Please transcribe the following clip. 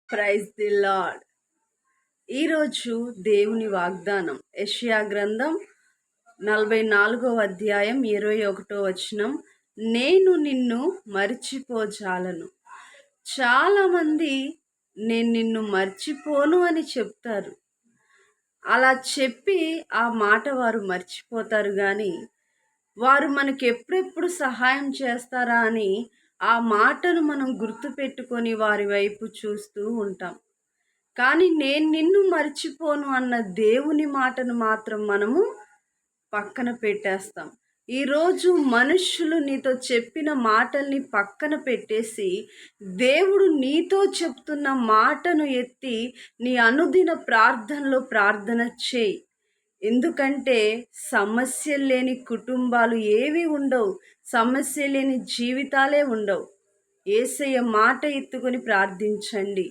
Praise the lord. ఈరోజు దేవుని వాగ్దానం యెషయా గ్రంథం 44వ అధ్యాయం 21వ వచనం. నేను నిన్ను మర్చిపోజాలను. చాలామంది నేను నిన్ను మర్చిపోను అని చెప్తారు. అలా చెప్పి ఆ మాట వారు మర్చిపోతారు, కానీ వారు మనకి ఎప్పుడెప్పుడు సహాయం చేస్తారా అని ఆ మాటను మనం గుర్తుపెట్టుకొని వారి వైపు చూస్తూ ఉంటాం. కానీ నేను నిన్ను మర్చిపోను అన్న దేవుని మాటను మాత్రం మనము పక్కన పెట్టేస్తాం. ఈరోజు మనుష్యులు నీతో చెప్పిన మాటల్ని పక్కన పెట్టేసి దేవుడు నీతో చెప్తున్న మాటను ఎత్తి నీ అనుదిన ప్రార్థనలో ప్రార్థన చేయి. ఎందుకంటే సమస్యలు లేని కుటుంబాలు ఏవి ఉండవు, సమస్య లేని జీవితాలే ఉండవు. యేసయ్య మాట ఎత్తుకొని ప్రార్థించండి.